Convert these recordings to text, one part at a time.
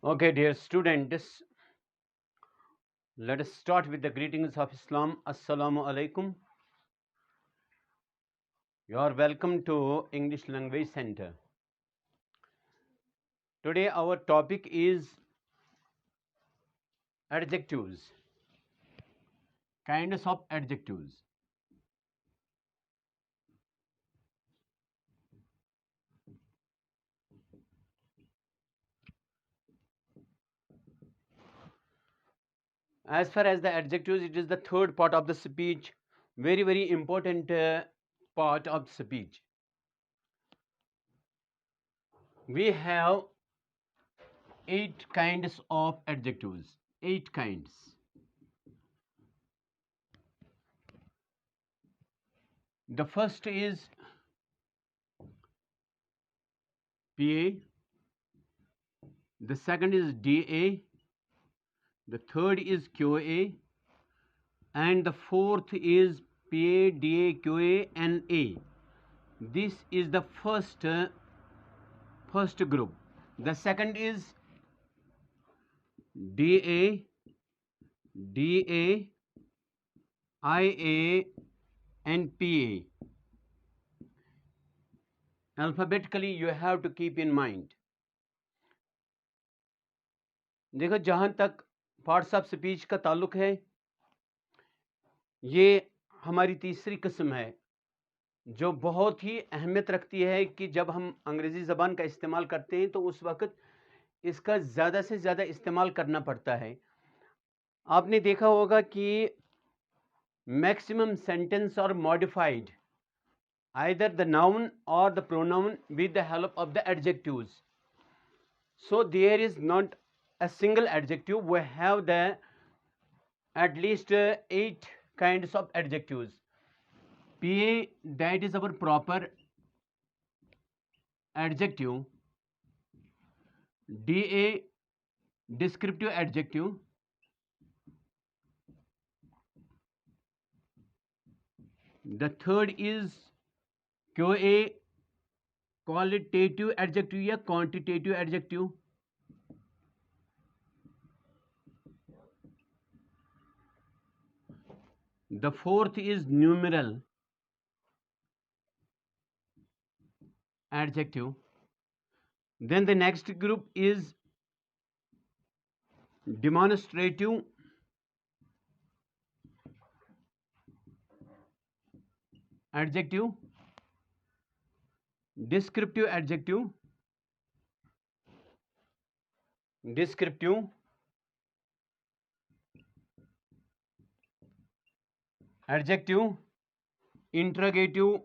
Okay, dear students, let us start with the greetings of Islam. Assalamu alaikum. You are welcome to English Language Center. Today our topic is adjectives, kinds of adjectives. As far as the adjectives, it is the third part of the speech, very important part of speech. We have 8 kinds of adjectives. 8 kinds. The first is PA, the second is DA, the third is QA, and the fourth is PA, DA, QA, NA. This is the first group. The second is DA, DA, IA, and PA. Alphabetically, you have to keep in mind. देखो, जहाँ तक parts of speech का ताल्लुक है, ये हमारी तीसरी किस्म है जो बहुत ही अहमियत रखती है कि जब हम अंग्रेज़ी ज़बान का इस्तेमाल करते हैं तो उस वक्त इसका ज़्यादा से ज़्यादा इस्तेमाल करना पड़ता है। आपने देखा होगा कि maximum sentence are modified either the noun or the pronoun with the help of the adjectives. So there is not a single adjective. We have the at least 8 kinds of adjectives. PA, that is our proper adjective. DA, descriptive adjective. The third is QA, qualitative adjective या quantitative adjective. The fourth is numeral adjective. Then the next group is demonstrative adjective, descriptive adjective, interrogative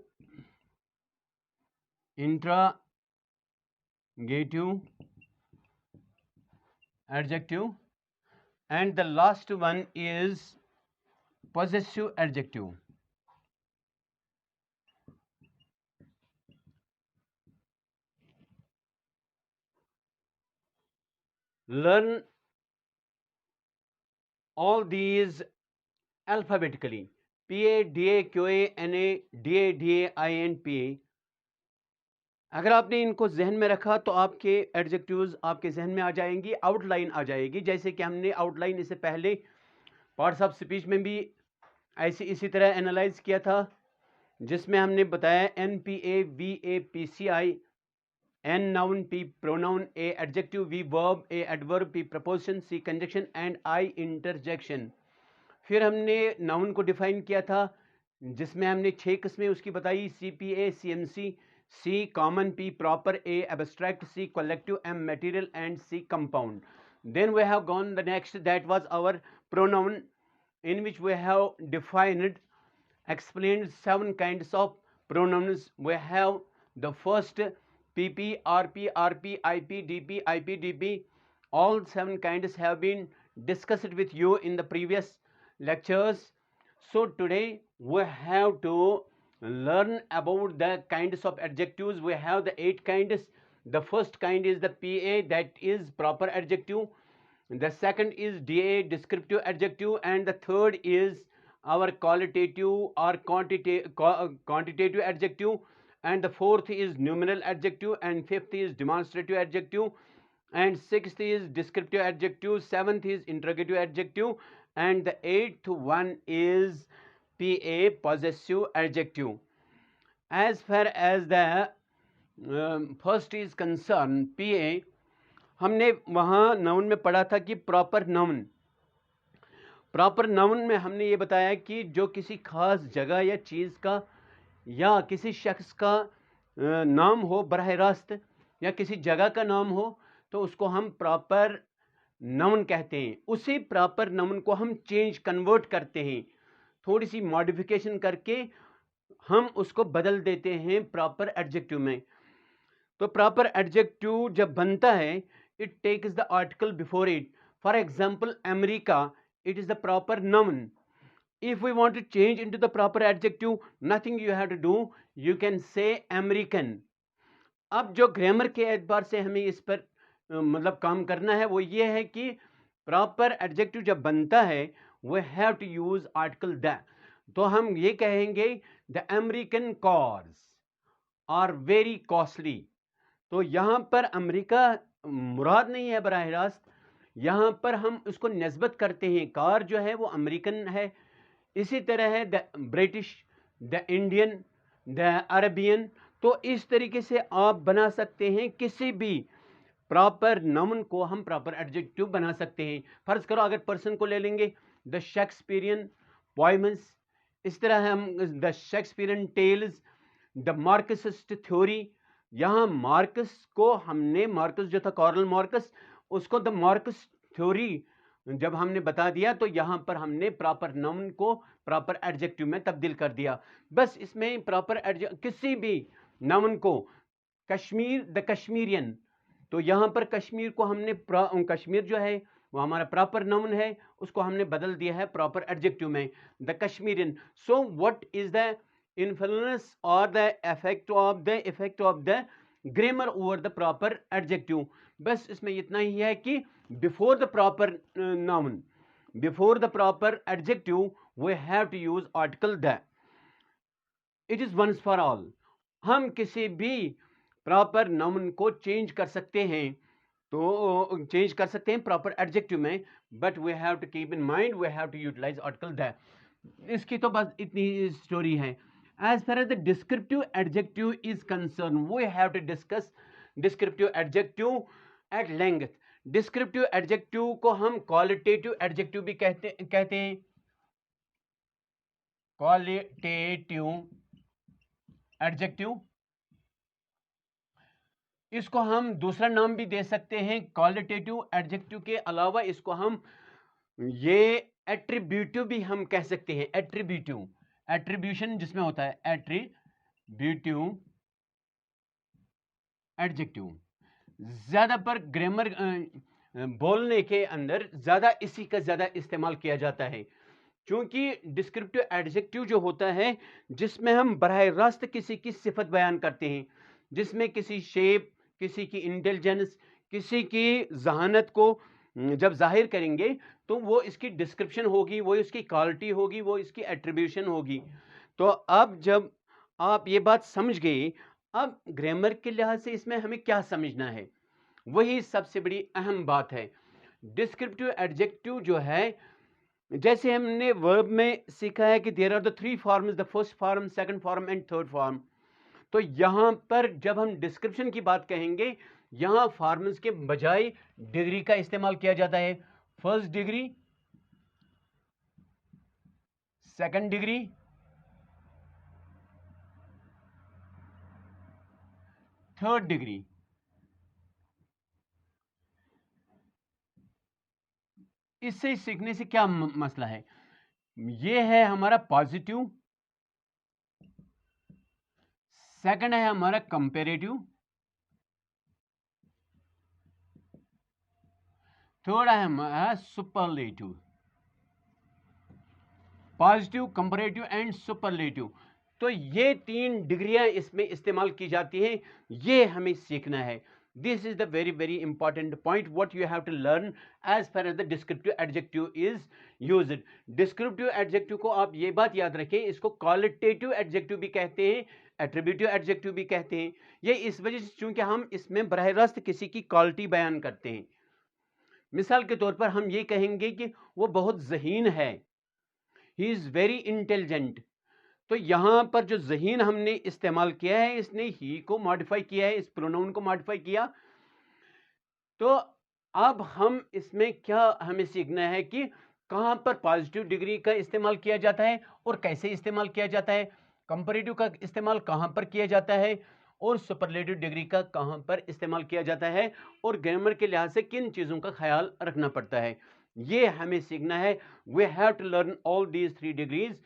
adjective, and the last one is possessive adjective. Learn all these alphabetically. PA, DA, QA, NA, DA, DA, IN, PA. अगर आपने इनको जहन में रखा तो आपके adjectives आपके जहन में आ जाएंगी, आउटलाइन आ जाएगी, जैसे कि हमने आउटलाइन इससे पहले पार्ट्स ऑफ स्पीच में भी इसी तरह एनालाइज किया था, जिसमें हमने बताया NPA, VA, PCI, N noun, P pronoun, A adjective, V verb, A adverb, P preposition, C conjunction and I interjection. फिर हमने नाउन को डिफाइन किया था, जिसमें हमने 6 किस्में उसकी बताई: CPA, CMC, C common, P proper, A abstract, C collective, M material and C compound. Then we have gone the next, that was our pronoun, in which we have explained 7 kinds of pronouns. We have the first PP, RP, RP, IP, DP, IPDP. All 7 kinds have been discussed with you in the previous lectures. So today we have to learn about the kinds of adjectives. We have the 8 kinds. The first kind is the PA, that is proper adjective. The second is DA, descriptive adjective, and the third is our qualitative or quantitative adjective, and the fourth is numeral adjective, and fifth is demonstrative adjective, and sixth is descriptive adjective, seventh is interrogative adjective, and the eighth one is PA, possessive adjective. As far as the first is concerned, PA, हमने वहाँ noun में पढ़ा था कि proper noun में हमने ये बताया कि जो किसी खास जगह या चीज़ का या किसी शख्स का नाम हो बराह रास्त, या किसी जगह का नाम हो, तो उसको हम प्रॉपर नाउन कहते हैं। उसी प्रॉपर नाउन को हम कन्वर्ट करते हैं, थोड़ी सी मॉडिफिकेशन करके हम उसको बदल देते हैं प्रॉपर एडजेक्टिव में। तो प्रॉपर एडजेक्टिव जब बनता है, it takes the article before it. For example, America, it is the proper noun. If we want to change into the proper adjective, nothing you have to do, you can say American. अब जो grammar के एतबार से हमें इस पर मतलब काम करना है वो ये है कि प्रॉपर एडजेक्टिव जब बनता है we have to use article the. तो हम ये कहेंगे the American cars are very costly. तो यहाँ पर अमेरिका मुराद नहीं है बराह रास्त, यहाँ पर हम उसको नस्बत करते हैं, कार जो है वो अमेरिकन है। इसी तरह है the British, the Indian, the Arabian. तो इस तरीके से आप बना सकते हैं, किसी भी प्रॉपर नाउन को हम प्रॉपर एडजेक्टिव बना सकते हैं। फर्ज करो अगर पर्सन को ले लेंगे, द शेक्सपियरियन पोएम्स, इस तरह हम the Shakespearean tales, the Marxist theory. यहाँ मार्क्स को हमने, मार्क्स जो था कार्ल मार्क्स, उसको द मार्क्स थ्योरी जब हमने बता दिया तो यहाँ पर हमने प्रॉपर नाउन को प्रॉपर एडजेक्टिव में तब्दील कर दिया। बस इसमें प्रॉपर किसी भी नाउन को, कश्मीर, द कश्मीरियन, तो यहाँ पर कश्मीर को हमने कश्मीर जो है वो हमारा प्रॉपर नाउन है, उसको हमने बदल दिया है प्रॉपर एडजेक्टिव में, the Kashmirian. So what is the influence और the effect of the grammar over the proper adjective. बस इसमें इतना ही है कि before the proper noun, before the proper adjective, we have to use article the. It is once for all. हम किसी भी प्रॉपर नाउन को चेंज कर सकते हैं, तो चेंज कर सकते हैं प्रॉपर एडजेक्टिव में, but we have to keep in mind, we have to utilize article the. इसकी तो बस इतनी स्टोरी है। As far as the descriptive adjective is concerned, we have to discuss descriptive adjective at length. Descriptive adjective को हम qualitative adjective भी कहते हैं। Qualitative adjective, इसको हम दूसरा नाम भी दे सकते हैं। Qualitative adjective के अलावा इसको हम ये attributive भी हम कह सकते हैं। Attributive, एट्रीब्यूशन जिसमें होता है, एट्रीब्यूटिव एडजेक्टिव। ज्यादा पर ग्रामर बोलने के अंदर ज्यादा इसी का ज्यादा इस्तेमाल किया जाता है, क्योंकि डिस्क्रिप्टिव एडजेक्टिव जो होता है जिसमें हम बराह रास्त किसी की सिफत बयान करते हैं, जिसमें किसी शेप, किसी की इंटेलिजेंस, किसी की जहानत को जब जाहिर करेंगे तो वो इसकी डिस्क्रिप्शन होगी, वो इसकी क्वालिटी होगी, वो इसकी एट्रीब्यूशन होगी। तो अब जब आप ये बात समझ गए, अब ग्रामर के लिहाज से इसमें हमें क्या समझना है, वही सबसे बड़ी अहम बात है। डिस्क्रिप्टिव एडजेक्टिव जो है, जैसे हमने वर्ब में सीखा है कि there are the three forms, the first form, second form and third form. तो यहाँ पर जब हम डिस्क्रिप्शन की बात कहेंगे, यहाँ फॉर्म्स के बजाय डिग्री का इस्तेमाल किया जाता है। First degree, second degree, third degree. इससे सीखने से क्या मसला है? ये है हमारा पॉजिटिव, सेकंड है हमारा कंपेरेटिव, थर्ड है हमारा superlative. Positive, comparative and superlative, तो ये तीन डिग्रियां इसमें इस्तेमाल की जाती हैं, ये हमें सीखना है। This is the very very important point what you have to learn as far as the descriptive adjective is used. Descriptive adjective को आप ये बात याद रखें, इसको क्वालिटेटिव एडजेक्टिव भी कहते हैं एट्रीब्यूटिव एडजेक्टिव भी कहते हैं। ये इस वजह से चूंकि हम इसमें बराह रास्त किसी की क्वालिटी बयान करते हैं। मिसाल के तौर पर हम ये कहेंगे कि वो बहुत ज़हीन है, ही इज़ वेरी इंटेलिजेंट। तो यहाँ पर जो ज़हीन हमने इस्तेमाल किया है, इसने ही को मॉडिफाई किया है, इस प्रोनाउन को मॉडिफाई किया। तो अब हम इसमें क्या हमें सीखना है कि कहाँ पर पॉजिटिव डिग्री का इस्तेमाल किया जाता है और कैसे इस्तेमाल किया जाता है, कंपैरेटिव का इस्तेमाल कहाँ पर किया जाता है और सुपरलेटिव डिग्री का कहाँ पर इस्तेमाल किया जाता है, और ग्रामर के लिहाज से किन चीज़ों का ख्याल रखना पड़ता है, ये हमें सीखना है। We have to learn all these 3 degrees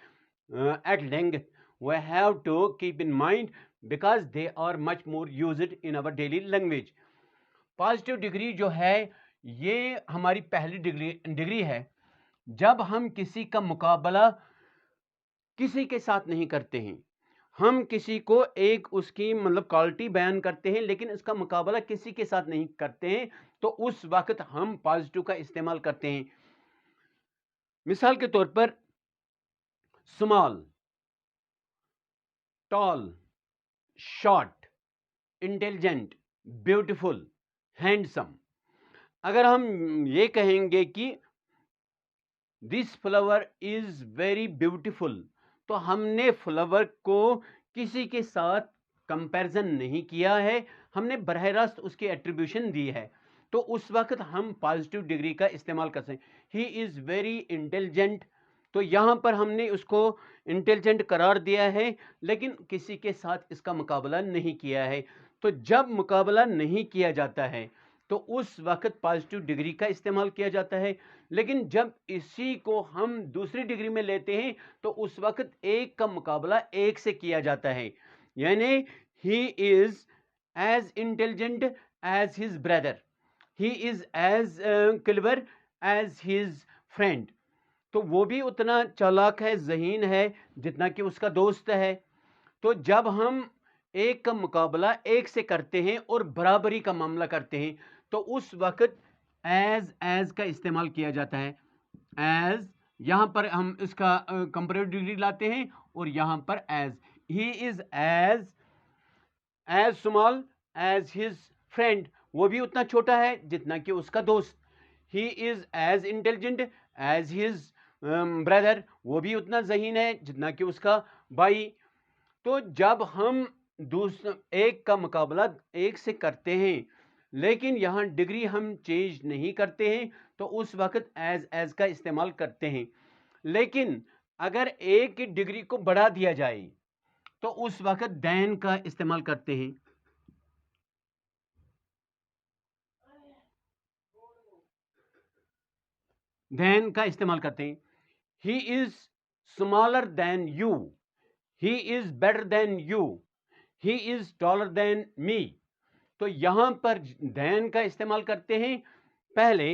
at length. We have to keep in mind because they are much more used in our daily language. Positive degree जो है ये हमारी पहली डिग्री है जब हम किसी का मुकाबला किसी के साथ नहीं करते हैं। हम किसी को एक उसकी मतलब क्वालिटी बयान करते हैं लेकिन इसका मुकाबला किसी के साथ नहीं करते हैं, तो उस वक्त हम पॉजिटिव का इस्तेमाल करते हैं। मिसाल के तौर पर small, tall, short, intelligent, beautiful, handsome. अगर हम ये कहेंगे कि this flower is very beautiful, तो हमने फ्लावर को किसी के साथ कंपैरिजन नहीं किया है, हमने बरह रास्त उसकी एट्रीब्यूशन दी है, तो उस वक्त हम पॉजिटिव डिग्री का इस्तेमाल कर सकते हैं। ही इज़ वेरी इंटेलिजेंट, तो यहाँ पर हमने उसको इंटेलिजेंट करार दिया है लेकिन किसी के साथ इसका मुकाबला नहीं किया है। तो जब मुकाबला नहीं किया जाता है तो उस वक्त पॉजिटिव डिग्री का इस्तेमाल किया जाता है, लेकिन जब इसी को हम दूसरी डिग्री में लेते हैं तो उस वक्त एक का मुकाबला एक से किया जाता है, यानी he is as intelligent as his brother, he is as clever as his friend. तो वो भी उतना चालाक है, ज़हीन है जितना कि उसका दोस्त है। तो जब हम एक का मुकाबला एक से करते हैं और बराबरी का मामला करते हैं तो उस वक्त एज का इस्तेमाल किया जाता है। एज, यहाँ पर हम इसका कंपैरेटिव डिग्री लाते हैं और यहाँ पर as. He is as small as his friend, वो भी उतना छोटा है जितना कि उसका दोस्त। He is as intelligent as his brother, वो भी उतना ज़हीन है जितना कि उसका भाई। तो जब हम एक का मुकाबला एक से करते हैं लेकिन यहाँ डिग्री हम चेंज नहीं करते हैं तो उस वक्त एज का इस्तेमाल करते हैं। लेकिन अगर एक की डिग्री को बढ़ा दिया जाए तो उस वक्त देन का इस्तेमाल करते हैं। देन का इस्तेमाल करते हैं। He is smaller than you, he is better than you, he is taller than me. तो यहां पर देन का इस्तेमाल करते हैं। पहले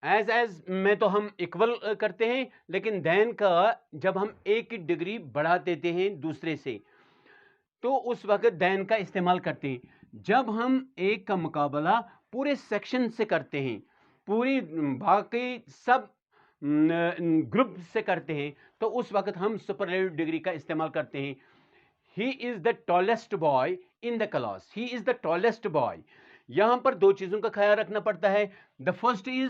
एज में तो हम इक्वल करते हैं, लेकिन देन का जब हम एक की डिग्री बढ़ा देते हैं दूसरे से तो उस वक्त देन का इस्तेमाल करते हैं। जब हम एक का मुकाबला पूरे सेक्शन से करते हैं, पूरी बाकी सब ग्रुप से करते हैं तो उस वक्त हम सुपरलेटिव डिग्री का इस्तेमाल करते हैं। He is the tallest boy in the class, he is the tallest boy. यहां पर दो चीजों का ख्याल रखना पड़ता है। The first is